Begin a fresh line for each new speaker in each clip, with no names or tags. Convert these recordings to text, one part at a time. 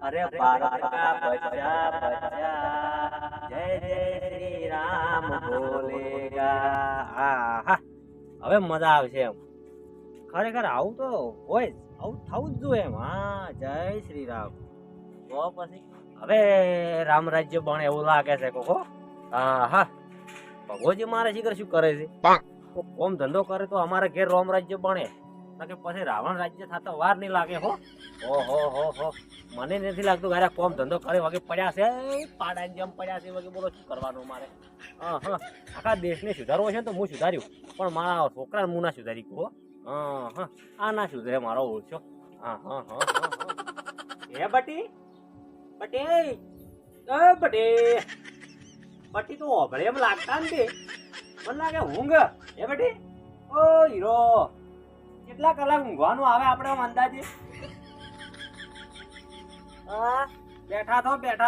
अरे भारत का बच्चा बच्चा जय जय श्री राम बोलेगा. આહા હવે મજા આવશે એમ. ખરેખર આવું તો હોય જ, આવું થવું જ જોઈએ એમ. હા જય શ્રી રામ. તો પછી હવે રામ રાજ્ય બને એવું લાગે છે કોકો. હા ભગવજી મારે શીખર શું કરે છે, કોમ ધંધો કરે તો અમારે ઘેર રામ રાજ્ય બને, કે પછી રાવણ રાજ્ય થતા વાર નહીં લાગે. હો મને નથી લાગતું ગારે કોમ ધંધો કરે વગે પડ્યા છે, પાડા જેમ પડ્યા છે વગે. બોલો શું કરવાનું મારે? આખા દેશને સુધારવો છે ને તો હું સુધાર્યું, પણ મારા છોકરાને હું ના સુધારી કહો. આ ના સુધરે મારો ઓછો. હે બટી બટી બટી બટી તો ઓભળે એમ લાગતા ને મને લાગે ઊંઘ. હે બટી ઓ હીરો, કેટલા કલાક ઊંઘવાનું આવે આપણે અંદાજે? બેઠા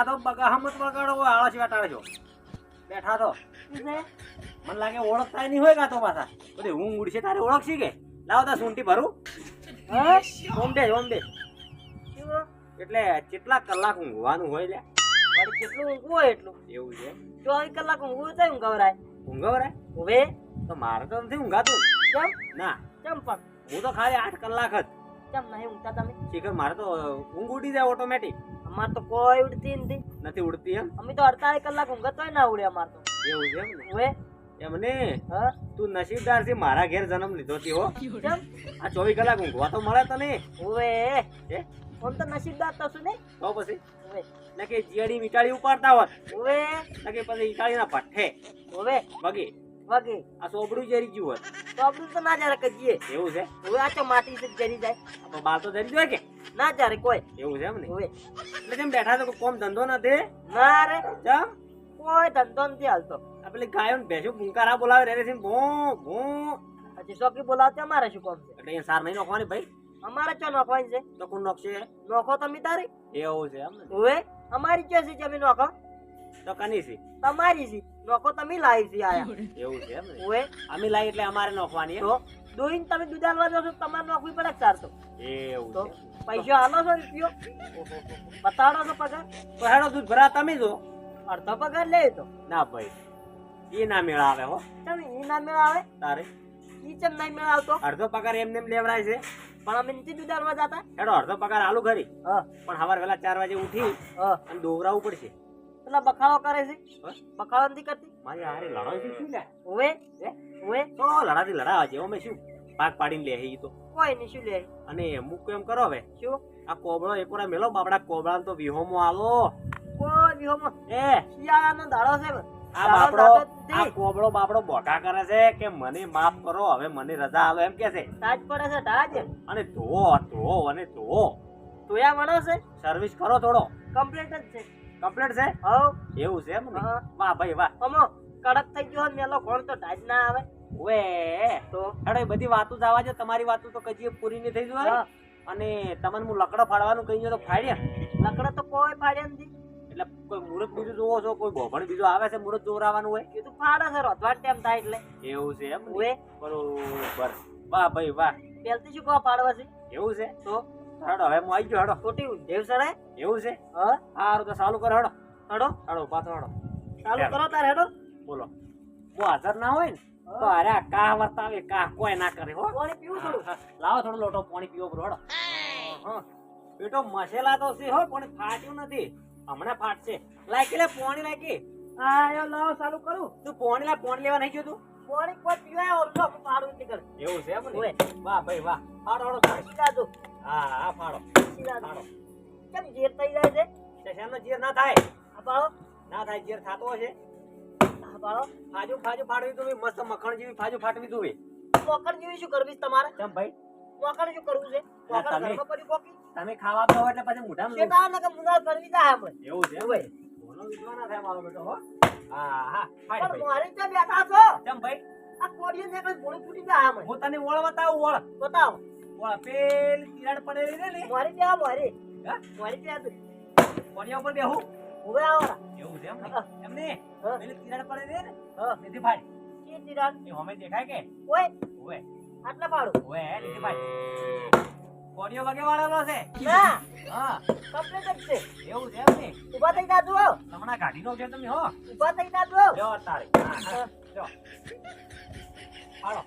તો બગાહમત વગાડો આળસ વેટાડજો. બેઠા તો મને લાગે ઓળખતા નહીં હોય કાં તો પાછા બધી ઊંઘ ઉડશે તારે ઓળખશી કે? લાવો તા સૂંટી ભરું. ઓમ દે એટલે કેટલા કલાક ઊંઘવાનું હોય લે?
કેટલું ઊંઘવું હોય એટલું.
એવું છે?
24 કલાક ઊંઘવું થાય.
ઊંઘવરાય
હવે
તો મારે તો નથી ઊંઘાતું.
કેમ?
ના
કેમ પણ
હું તો ખાલી 8 કલાક જ.
કેમ નહીં ઊંઘતા તમે?
શીખર મારે તો ઊંઘ ઉડી જાય ઓટોમેટિક.
અમાર તો કોઈ ઉડતી
નથી ઉડતી એમ?
અમે તો 48 કલાક ઊંઘત હોય ના ઉડે અમાર તો.
એવું છે એમ ને?
હવે
એમને
હા
તું નસીબદાર છે, મારા ઘેર જન્મ લીધો થી હો.
કેમ?
આ 24 કલાક ઊંઘવા તો મળે તને.
હવે
હે
આમ તો નસીબદાર તો છું નહીં.
તો પછી
હવે
નકે જીયાડી મીટાડી ઉપાડતા હોત,
હવે
નકે પછી ઈટાળીના પઠ્ઠે
હવે
વગી
વાગે
આ સોબડું જરી ગયું હોત.
તો આપણું તો ના જરા કજીએ.
એવું છે?
હવે આ તો માટી से જરી જાય
તો બાલ તો જરી જોઈએ કે?
ના જરે કોઈ.
એવું છે એમ ને?
હવે
એટલે જેમ બેઠા તો કોમ ધંધો નથી
ના રે
ચમ?
કોઈ ધંધો નથી હાલતો.
આ પેલી ગાયો ને ભેંસો ભૂંકારા બોલાવે રે છે ભૂ ભૂ,
હજી શોકી બોલાવતે અમારે શું કામ છે?
એટલે એ સાર નહીં નોખવાની ભાઈ.
અમારે ચો નોખવાની છે?
તો કોણ નોખશે?
નોખો તમે તારી.
એવું છે એમ ને?
હવે અમારી ચો છે જમીન નોખો
તો કની છે?
તમારી છે નોખો તમે લાવી છે આયા.
એવું છે એમ ને?
હવે
અમે લાવી એટલે અમારે નોખવાની એમ?
તો દોઈન તમે દુધાલવા જાવ છો તમારે નોખવી પડે ચાર તો.
એવું
તો
છે?
પૈસા હાલો છો રૂપિયો બતાડો છો પગાર.
તો હેડો દૂધ ભરા તમે જો.
અડધો પગાર લે તો
ના ભાઈ એ ના મેળ આવે હો.
તમે ઈ ના મેળ આવે?
તારે
ઈ ચમ નહીં મેળ આવતો?
અડધો પગાર એમને એમ લેવડાય છે.
પણ અમે નથી દુધાલવા જતા.
હેડો અડધો પગાર આલુ ખરી,
હા
પણ સવાર વેલા 4 વાગે ઉઠી
હા
અને દોવરાવું પડશે.
પેલા બખાડો કરે છે.
હા?
બખાડો નથી કરતી.
મારી હારે લડાઈ છે શું લે?
હવે હવે
તો લડાતી લડાવા જેવો મેં શું ભાગ પાડીને લે ઈ તો.
કોઈ નહીં શું લે.
અને મૂક એમ કરો હવે,
શું
આ કોબળો એકોરા મેલો બાબડા કોબળા તો વિહોમો આલો.
કોઈ વિહોમાં
એ
શિયાળાનો દાડો છે.
આ બાપડો આ કોબળો બાપડો બોટા કરે છે કે મને માફ કરો, હવે મને રજા આલો એમ કે છે.
તાજ પડે છે તાજ.
અને ધો અને ધો
તોયા વણો છે.
સર્વિસ કરો થોડો.
કમ્પ્લીટ જ છે.
કમ્પ્લીટ છે?
હવ
એવું છે એમ ને?
હા.
વાહ ભાઈ વાહ.
અમો કડક થઈ ગયો મેલો કોણ તો તાજ ના આવે.
ઓએ
તો
હેડો એ બધી વાતો જવા દે, તમારી વાતો તો કજી પૂરી નહીં થઈ જાય.
હા.
અને તમને હું લકડો ફાડવાનું કહી ગયો તો ફાડ્યા.
લકડો તો કોઈ ફાડ્યા નથી.
એટલે કોઈ મુહૂર્ત બીજું જોવો છો, કોઈ ભોભણ બીજું આવે છે મુહૂર્ત જોરાવાનું હોય.
કીધું ફાડે છે રોધવા ટાઈમ થાય એટલે.
એવું છે એમ ને?
ઓએ
બરોબર. વાહ ભાઈ વાહ.
પેલથી શું કહો ફાડવા છે?
એવું છે?
તો
હેડો હવે હું આવી ગયો. હેડો.
ખોટી દેવ સડાય.
એવું છે?
હા
સારું તો ચાલુ કરો. હેડો
હડો
હેડો પાછો હેડો.
ચાલુ કરો તાર હેડો.
બોલો હું હાજર ના હોય ને તો અરે કાહ વર્તાવે, કાહ કોઈ ના કરે હો.
પાણી પીવું થોડું.
લાવો થોડો લોટો પાણી પીવો બરો. હેડો. હા બેટો મસેલા તો છે હો, પણ ફાટ્યું નથી. હમણાં ફાટશે. લાયકી લે પાણી લાયકી.
આયો લાવો ચાલુ કરું.
તું પાણી લેવા નહીં ગયો તું?
પાણી કોઈ પીવાય ઓરસો ફાડું નીકળ.
એવું છે એમ
ઓએ.
ને? વાહ ભાઈ વાહ. ફાડો હેડો તમે.
સીધા દો
હા ફાડો
સીધા દો.
ફાડો.
કેમ જીર થઈ જાય છે?
સ્ટેશનનો જીર ના થાય.
આ પાડો
ના થાય. જીર થાતો હશે.
આ પાડો
ફાજુ ફાડવી તું મસ્ત મખણ જેવી ફાજુ ફાટવી તું.
મોકળ જેવી શું કરવી છે તમારે?
કેમ ભાઈ?
મોકળ શું કરવું છે? મોકળ
તમે-
ઘરમાં પડી કોકી
તમે ખાવા દો એટલે પછી મોઢામાં
શેટા ને કે મુનાર કરવી જાય આપણે.
એવું છે એમ
ઓએ.
ને? બોલો વિશ્વાસ ના થાય મારો બેટો હો. હા ફાડી
પણ
ભાઈ.
મારે ત્યાં બેઠા છો
કેમ ભાઈ?
આ કોડિયો ને કઈ ભૂલી ફૂટી જાય આમ.
હું તને ઓળ બતાવું. ઓળ
બતાવો
પેલી તિરાડ પડેલી રે ને
મારી ત્યાં મારી
હા?
મારી ત્યાં તો
કોડિયા ઉપર બેહું.
હવે આવરા.
એવું છે એમ ને?
હા.
એમ ને?
હા.
પેલી તિરાડ પડેલી રે ને
હા
લીધી ભાઈ.
કે તિરાડ
એ હમે દેખાય કે?
ઓય
ઓએ
આટલા પાડું
ઓએ લીધી ભાઈ. કોડિયો વગે વાળેલો છે.
ના
હા
કમ્પ્લીટ જ છે.
એવું છે એમ ને
ઊભા થઈ જાજો.
હમણાં કાઢી નો છે તમે હો
ઊભા થઈ જાજો.
લ્યો તારી લ્યો હાલો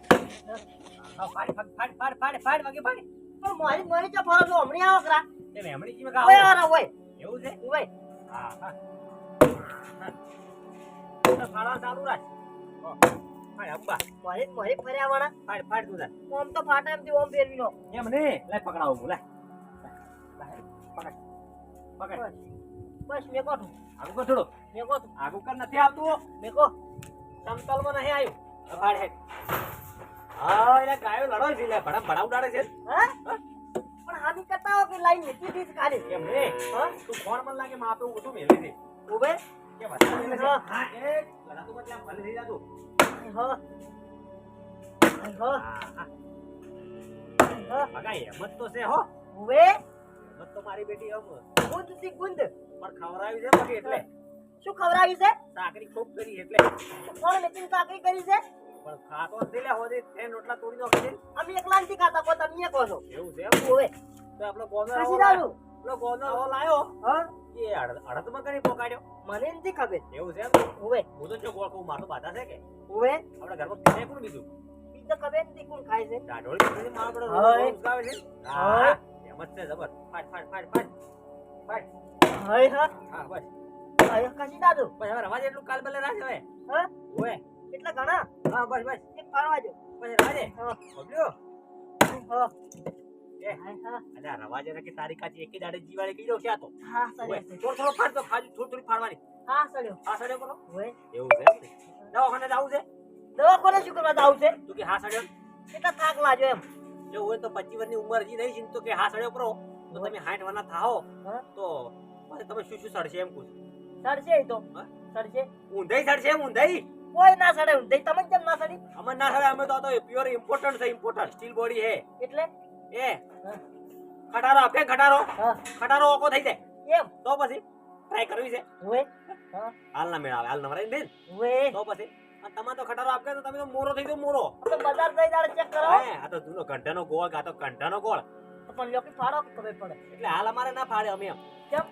ફાડ વાગે ફાડ
પણ મારી મારી ચા ફરો છો હમણી આવો કરા.
તે મેમણી જી મે
ઓય
ગાવ
આરા ઓય.
એવું છે
ઓય.
હા હા ફાડવા ચાલુ રાખ ફાડ અબ્બા
મારી મારી ફર્યા વાળા.
ફાડ તું જા
ઓમ તો ફાટા એમથી ઓમ ફેરવી નો.
એમ ને લે પકડાવું હું લે પકડ પકડ
બસ મેકો તું.
આગુ કર થોડો
મેકો તું.
આગુ કર નથી આવતું
મેકો.
સમતલમાં નહીં આવ્યું ફાડ હેડ હા એટલે ગાયો લડો છે લે ભડા ઉડાડે છે
હા? પણ હામી કરતા હો કે લાઈન નીકળી દીધી ખાલી.
એમ ને
હા?
તું ફોન મને લાગે માપે ઊઠું મેલી દે
ઉભે.
કે વધારે મેલે છે
હા.
હા એ લડા તું એટલે આમ ભલે થઈ જાતું
હા. હા. હા.
મગા હેમત તો છે હો
ઉભે.
હેમત તો મારી બેટી હમ
ગુંદ થી ગુંદ.
પણ ખવરાવી છે મગે એટલે
શું ખવડાવ્યું છે?
સાકરી ખૂબ કરી એટલે
કોણ મેચિંગ કાકરી કરી છે?
પણ ખાતો નથી લે હોદે તે રોટલા તોડી નાખે છે
અમે એકલા નથી ખાતા કોઈ તમે કહો છો.
એવું છે એમ
ઓવે.
તો આપણો ગોનો
ખાસી દારૂ.
આપણો ગોનો હો લાયો
હા?
એ અડધમાં કરી પોકાડ્યો
મને નથી ખબર.
એવું છે એમ
ઓવે.
હું તો જો ગોળ કહું મારું બાધા છે કે
ઓવે.
આપણા ઘરમાં પીને કોણ બીજું
બીજું ખબર નથી કોણ ખાય છે.
ડાઢોળી પીને મારો બડો
હા.
રોજ ઉગાવે છે હા એમ જ છે જબર ફાટ
હય હા.
હા બસ
હય ખસી દાદુ.
બસ હવે રવાજે એટલું કાલ બલે રાજ હવે
હા?
ઓએ
કેટલા ઘણા?
હા બસ
એક પાડવા જો.
બસ રાજે
હા.
બબલ્યો
હા.
એ
હા હા.
અલ્યા રવાજે ને કે તારી કાચી એકે દાડે જીવાડે કીધો છે આ તો
હા
ઓએ
સડ્યો.
થોડો ફાડ તો ખાજુ થોડી ફાડવાની
હા સડ્યો.
હા સડ્યો કરો
ઓવે.
એવું છે એમ ને દવાખાને જાવું છે
દવાખાને શું કરવા જાવું છે?
તું કે હા સડ્યો
કેટલા થાક લાગ્યો એમ.
જો હોય તો 25 વર્ષની ઉંમર હજી નહીં છે તો કે હા સડ્યો કરો તો તમે 60 વર્ષના થાઓ
હા?
તો પછી તમે શું સડશે એમ પૂછ
સડશે ઈ તો.
હા?
સડશે.
ઊંધાઈ સડશે ઊંધાઈ
કોઈ ના સડે ઊંધે. તમે કેમ ના સડી?
અમર ના સડે અમે તો પ્યોર ઇમ્પોર્ટન્ટ છે ઇમ્પોર્ટન્ટ સ્ટીલ બોડી હે
એટલે?
એ
હા.
ખટારો આપે ખટારો
હા.
ખટારો ઓકો થઈ જાય
એમ.
તો પછી ટ્રાય કરવી છે
ઓવે. હા.
હાલ ના મેળાવે હાલ નવરાઈ ને
ઓવે.
તો પછી અને તમારે તો ખટારો આપે તો તમે તો મોરો થઈ ગયો મોરો
તો બજાર જઈ દાડે ચેક કરો.
હે આ તો જૂનો ઘંટાનો ગોળ આ તો ઘંટાનો ગોળ
તો પણ લોકી ફાડો કે ખબર પડે.
એટલે હાલ અમારે ના ફાડે અમે એમ
કેમ?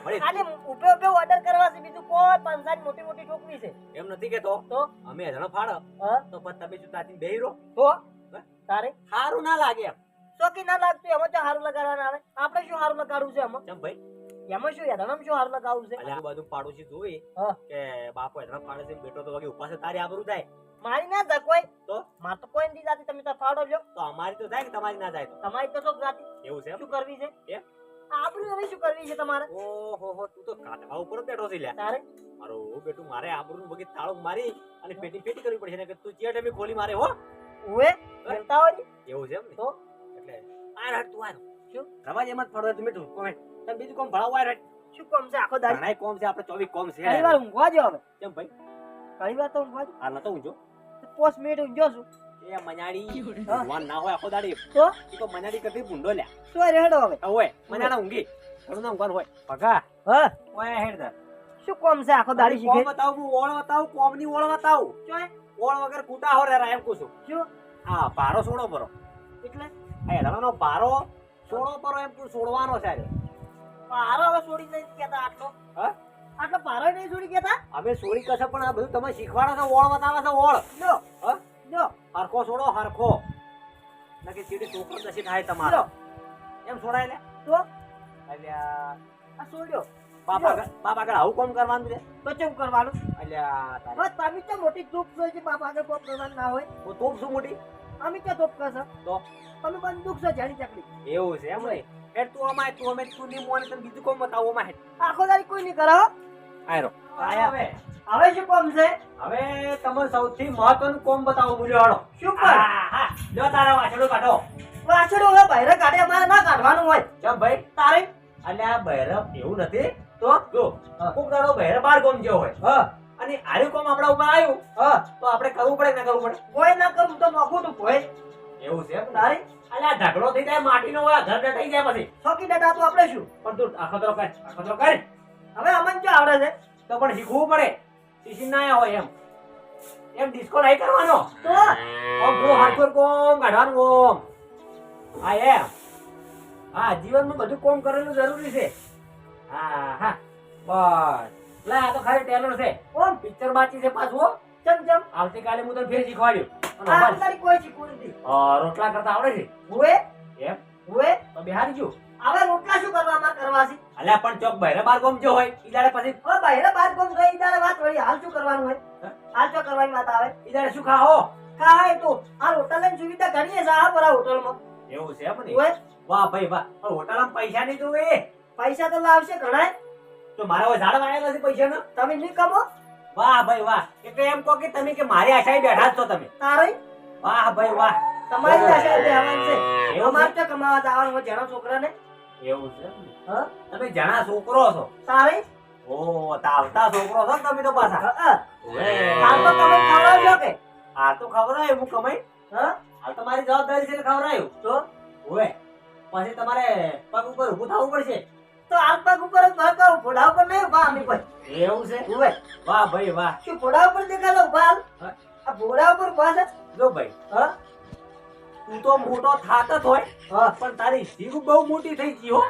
વળી
ખાલી ઉભે ઉભે ઓર્ડર કરવા છે, બીજું કોઈ પંચાયત મોટી મોટી ઠોકવી છે.
એમ નથી કેતો
તો
અમે જણો ફાડો
હા?
તો પછી તમે શું તાતી બેહી રહો
તો તારે
સારું ના લાગે એમ
ચોકી ના લાગતું એમાં તો હારું લગાડવાના આવે. આપણે શું હારું લગાડવું છે એમાં?
ચમ ભાઈ
એમાં શું યાદ શું હારું લગાડવું છે?
એટલે આ બાજુ પાડોશી જોઈ
હા.
કે બાપો એના ફાડે છે બેટો તો વગે ઉપાસે તારી આબરૂ જાય
મારી ના જાય કોઈ.
તો
માર તો કોઈ નથી જાતી. તમે તો ફાડો લ્યો.
તો અમારી તો જાય કે તમારી ના જાય તો
તમારી તો શું જાતી?
એવું છે એમ
શું કરવી છે?
એમ?
આબરૂ હવે શું કરવી છે તમારે?
ઓહો હો તું તો કાઢવા ઉપર જ બેઠો છે લ્યા
તારે
મારો બેટું મારે આબરૂ બગી તાળું મારી અને પેટી પેટી કરવી પડશે ને કે તું ચેટ એમ ખોલી મારે હો
ઓએ બોલતા હોય
એવું છે એમ ને
તો
એટલે આ રાત તું આનો
શું
રવાજ એમ જ ફાડો તમે તું કોમે તમે બીજું કોમ ભણાવો આ રાત
શું કામ છે આખો દાડી?
ઘણાય કોમ છે આપણે 24 કોમ છે
ઘણી વાર ઊંઘવા જો હવે.
કેમ ભાઈ
ઘણી વાર તો ઊંઘવા જો.
હાલ નતો ઊંઘજો
5 મિનિટ ઊંઘ્યો છું.
એ મનાડી
હા.
ભગવાન ના હોય આખો દાડી
તો
ઈ તો મનાડી કરતી ભૂંડો લ્યા
શું રેડો હવે?
હોય મનાડા ઊંઘી ઘણું ના ઊંઘવાનું હોય પગા
હા?
ઓય હેડ દે
શું કામ છે આખો દાડી
કોમ
શીખે?
બતાવું હું ઓળ બતાવું કોમની ઓળ બતાવું
શું?
ઓળ વગર કૂટા હો રે એમ પૂછું
શું?
હા ભારો સોડો પરો
એટલે
એ રવાનો ભારો સોડો પરો એમ પૂછ સોડવાનો છે આજે
પારો હવે છોડી નહીં કેતા આટલો.
હા
આટલો પારો નહીં છોડી કેતા?
અમે સોડી કશે પણ આ બધું તમે શીખવાડો છો ઓળ બતાવે છે ઓળ
લો
હા
લો
હરખો સોડો હરખો નકે ચીડી છોકરો દસી થાય તમારો
લો.
એમ સોડાય લે
તો
અલ્યા
આ છોડ્યો.
બાપા આગળ આવું કોમ કરવાનું છે
તો કેમ કરવાનું?
અલ્યા તારે
બસ તમે તો મોટી તોપ છો જે બાપ આગળ કોપ કરવાનું ના હોય.
હું તોપ શું મોટી
અમે તો તોપ કરશો.
તો
તમે બંદૂક છો જાડી ચકડી.
એવું છે એમ ને હેડ તું અમાય તું અમે તું ની મોને તને બીજું કોમ બતાવો અમાય
આખો દાડી કોઈ નહીં કરાવો.
આયરો
આયા.
હવે
હવે શું કામ છે?
હવે તમને સૌથી મહત્વનું કોમ બતાવો બોલ્યો હાડો
શું કર?
હા જો તારા વાછડો કાઢો
વાછડો હવે બહાર કાઢે અમારે ના કાઢવાનું હોય.
ચમ ભાઈ
તારે
અલ્યા બહેરપ એવું નથી
તો
જો
હા.
કોક દાડો બહેર બાર કોમ જેવો હોય
હા
અને આર્યું કોમ આપણા ઉપર આવ્યું
હા
તો આપણે કરવું પડે કે ના કરવું પડે
કોઈ ના કરું તો નોખું તું કોઈ.
એવું છે એમ ને?
તારે
અલ્યા ઢગલો થઈ જાય માટીનો હોય ઘર થઈ જાય પછી
છોકી ડટા તો આપણે શું?
પણ તું આખતરો કર
હવે અમને જો આવડે છે
તો પણ શીખવું પડે શીખી ના આયા હોય એમ ડિસ્કો નહીં કરવાનો
તો
ઓમ બહુ હાર્ડકોર કોમ કાઢવાનું ઓમ હા એમ હા જીવનમાં બધું કામ કરેલું જરૂરી છે. હા હા બસ લે આ તો ખાલી ટેલર છે.
કોમ
પિક્ચર બાકી છે પાછું હો.
ચમ
આવતીકાલે હું તને ફેર શીખવાડ્યું. અને
આ
બસ,
તારી કોઈ શીખવું નથી.
રોટલા કરતા આવડે છે
હુએ
એમ
હુએ
તો બિહારી જો.
હવે રોટલા શું કરવામાં કરવા છે?
અલ્યા પણ ચોક બહેરે બાર ગમ જો હોય ઈ દાડે પછી
હવે બહેરે બાદ ગમ જોઈ તારે વાત વળી હાલ શું કરવાનું હોય?
હા?
હાલ શું કરવાની વાત આવે?
ઈ દાડે શું ખાઓ?
કાંઈ તો આ હોટલની સુવિધા ઘણી છે આ બરા હોટલમાં.
એવું છે એમ ને?
હુએ
વાહ ભાઈ વાહ. પણ હોટલમાં પૈસા નહીં જોવે.
પૈસા તો લાવશે ઘણાય.
તો મારા હવે ઝાડ વાયેલા છે પૈસાના.
તમે નહીં કમો
વાહ ભાઈ વાહ. એટલે એમ કહો કે તમે કે મારી આશાએ બેઠા જ છો તમે.
તારે
વાહ ભાઈ વાહ.
તમારી આશા બેહવાનું છે.
એવું
અમારે તો કમાવા જવાનું હોય જણા છોકરાને.
એવું છે એમ ને?
હા
તમે જણા છોકરો છો.
તારે
ઓ તાવતા છોકરો છો ને તમે તો પાછા. ઓવે.
હાલ તો તમે ખવડાવજો કે
આ તો ખવડાય હું કમાઈ.
હા
હાલ તો મારી જવાબદારી છે એટલે ખવડાયું.
તો
ઓવે. પછી તમારે પગ ઉપર ઊભું થવું પડશે.
તો હાથ પગ ઉપર જ ભાગ કહું ઘોડા ઉપર નહીં ઉભા અમે કોઈ
એવું છે?
હુએ
વાહ ભાઈ વાહ.
શું ઘોડા ઉપર દેખાડો ઉભા હાલ?
હા.
આ ઘોડા ઉપર ઉભા છે?
જો ભાઈ
હા
તું તો મોટો થાત જ હોય
હા
પણ તારી જીભ બહુ મોટી થઈ ગઈ હો.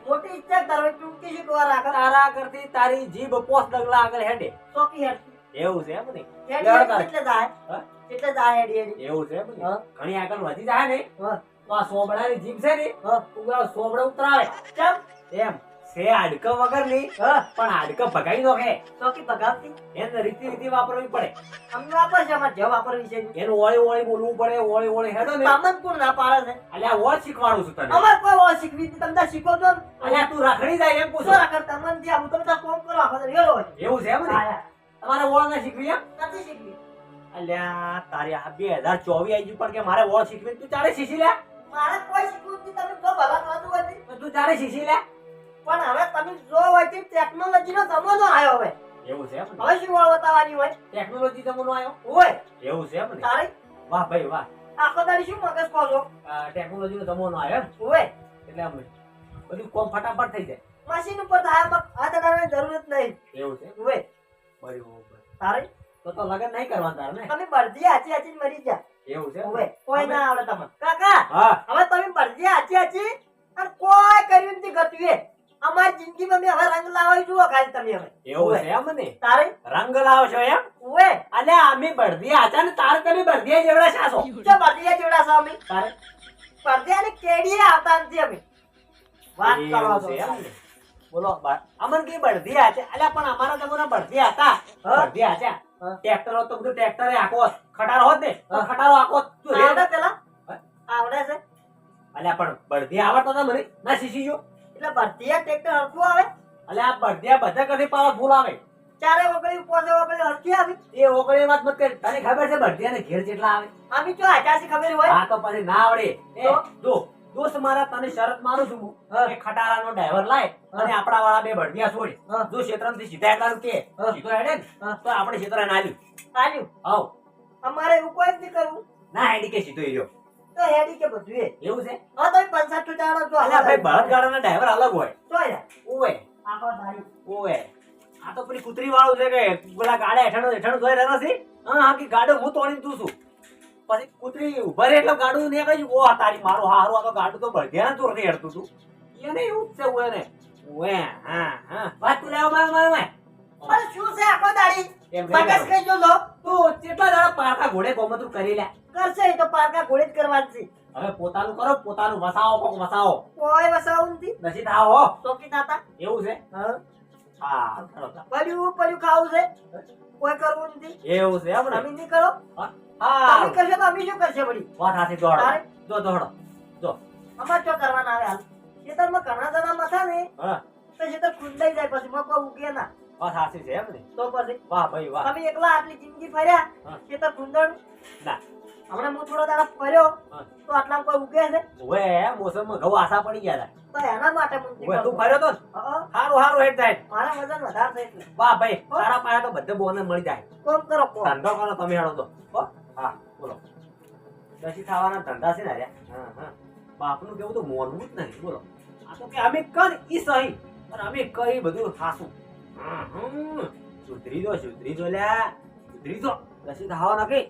મોટી ઈચ્છા તારે ટૂંકી શીખવા રાખે
તારા કરતી તારી જીભ પોસ ડગલા આગળ હેડે.
ચોકી હેડ
એવું છે એમ ને?
હેડી હેડી કેટલે જાય
હા?
કેટલે જાય હેડી હેડી
એવું છે એમ ને?
હા.
ઘણી આગળ વધી જાય ને
હા
તો આ સોબડાની જીભ છે ને
હા
ઉગા સોબડા ઉતરાવે.
ચમ
એમ છે હાડક વગર ની
હા
પણ હાડક ભગાઈ નાખે.
ચોકી ભગાવતી
એને રીતિ વાપરવી પડે.
અમને વાપર છે અમારે જે વાપરવી છે
એનું ઓળી ઓળી બોલવું પડે. ઓળી ઓળી હેડો ને
સામાન કોણ ના પાડે છે?
અલ્યા ઓળ શીખવાડું છું તને.
અમારે કોઈ વાત શીખવી નથી. તમે તાર શીખો છો ને?
અલ્યા તું રખડી જાય એમ
શું
પૂછું.
રાખે તમને ત્યાં હું તમે તાર કોમ કરો આખો દી હેલો હોય.
એવું છે એમ ને?
હા,
તમારે ઓળ ના શીખવી એમ?
નથી શીખવી.
અલ્યા તારી આ 2024 આવી ગયું પણ કે મારે ઓળ શીખવી. તું ચાલે શીખી લે.
મારે કોઈ શીખવું નથી. તમે જો ભલા થતું હોય તે.
તો તું ચાલે શીખી લે.
પણ હવે તમે જો હોય તે ટેકનોલોજીનો જમાનો આવ્યો હવે.
એવું છે એમ ને?
હવે શું બતાવવાની હોય?
ટેકનોલોજી જમાનો આવ્યો.
હોય
એવું છે એમ ને?
તારે
વાહ ભાઈ વાહ.
આખો દાડી શું મગજ પાછો?
ટેકનોલોજી નો જમાનો આવ્યો એમ?
હોય
એટલે આમ બધું કોમ ફટાફટ થઈ જાય.
મશીન ઉપર થાય હાથ અડાડવાની જરૂર જ નહીં.
એવું છે?
હોય
બરાબર.
તારે
તો લગન નહીં કરવાનું તારે ને?
તમે બળદી હાચી હાચી મરી જા.
એવું છે?
હોય કોઈ ના આવડે તમને. કાકા
હા.
હવે તમે બળદી હાચી હાચી અને કોઈ કર્યું નથી ગતું એ. અમારી જિંદગીમાં મેં હવે રંગ લાવી જુઓ ખાલી તમે હવે.
એવું છે એમ ને?
તારે
રંગ લાવશો એમ?
હોય
અલ્યા અમે બળદિયા હતા ને તારે તમે બળદિયા જેવડા શાસો.
જો બળદિયા જેવડા છો અમે.
તારે
બળદિયા ની કેડીએ આવતા નથી અમે. વાત કરો
એવું
છો.
છે એમ ને? બોલો અમન કે બળદિયા હતા. અલ્યા પણ અમારા જમાના બળદિયા હતા.
હા.
બળદિયા હતા.
હા.
ટ્રેક્ટર હોત તો બધું ટ્રેક્ટરે આખો ખટારો હોત ને તો ખટારો આખો તું રે.
આવડે પેલા
હા?
આવડે છે
અલ્યા પણ બળદિયા આવડતો હતા મને ના શીખી ગયો.
એટલે બળદિયા ટ્રેક્ટર હરખું આવે.
અલ્યા આ બળદિયા બધા કદી પાવરફુલ આવે.
ચારે ઓગળી પોસે ઓગળી હરખી આવી.
એ ઓગળી વાત મત કર. તને ખબર છે બળદિયાને ઘેર કેટલા આવે?
આમી જો આચાસી ખબર હોય.
આ તો પછી ના આવડે. એ
તો?
જો દોસ્ત મારા તને શરત મારું છું હું
હા.
કે ખટારાનો ડ્રાઈવર લાય
હા.
અને આપણા વાળા બે બળદિયા છોડી
હા.
જો ક્ષેત્રમાંથી સીધા એટલાનું કે
હા.
સીધો હેડે ને
હા.
તો આપણે ક્ષેત્ર નાલ્યું.
આલ્યું
આવ
અમારે એવું કોઈ જ નહીં કરવું.
ના હેડી કે સીધો એર્યો.
તો હેડી કે બધું એ.
એવું છે?
હા તો 65 જાણો છો.
અલ્યા ભાઈ બળદગાડાના ડ્રાઈવર અલગ હોય.
તો યાર
ઓવે
આખો દાડી
ઓવે આ તો પેલી કૂતરી વાળું છે કે પેલા ગાડા હેઠળ જોઈ રહ્યા નથી. હા કે ગાડો હું તોડીને તું છું પછી કૂતરી ઉભા રહે એટલે ગાડું ને કહ્યું ઓ તારી મારો હારું આ તો ગાડું તો બળદિયાના ચોર થી હેડતું તું. એને એવું જ છે ઓવે ને ઓવે. હા હા વાત તું લેવા મારે
પણ શું છે આખો દાડી?
એમ નહીં
મગજ
કરવું.
કઈ જો લો
તું કેટલા દાડા પારકા ઘોડે કોમતું કરી લે.
કરશે એ તો પારકા ઘોડે જ કરવાનું છે.
હવે પોતાનું કરો પોતાનું વસાવો કોક વસાવો.
કોઈ વસાવું નથી.
નસીબ આવો
ચોકી તાતા
એવું છે?
હા
હા ચાલો ચાલો.
પડ્યું ખાવું છે. કોઈ કરવું નથી.
એવું છે એમ ને?
તમે નહીં કરો.
હા
તમે કરશો તો અમે શું કરશે વળી?
વાત હાથી દોડો
તારે?
જો દોડો જો.
અમારે શું કરવાના આવે હાલ? ખેતરમાં ઘણા જણા મથા ને
હા
તો ખેતર ખુંડાઈ જાય પછી મકો ઉગે ના.
વાત હાથી છે એમ ને?
તો પછી
વાહ ભાઈ વાહ.
તમે એકલા આટલી જિંદગી ફર્યા
હા.
ખેતર ખુંદણ
ના
હમણાં હું થોડો દાડા ફર્યો
હા.
તો આટલામાં કોઈ ઉગે છે
ઓવે મોસમમાં ઘઉં આશા પડી ગયા હતા.
તો એના માટે હું
ઓવે તું
નીકળું.
ફર્યો તો ને?
હા,
હારું હારું હેડ થાય.
મારા વજન વધારે છે એટલે
વાહ ભાઈ તારા પાયા તો બધે બોનસ મળી જાય.
કોમ કરો કોમ.
ધંધો કરો તમે હેડો તો હો? હા બોલો. દસી ખાવાના ધંધા છે ને અરે. હા હા બાપનું કેવું તો મોનવું જ નહીં બોલો. આ તો કે અમે કર ઈ સહી અને અમે કઈ બધું ખાસું. સુધરી દો લ્યા સુધરી દો. દસી ખાવા નાખી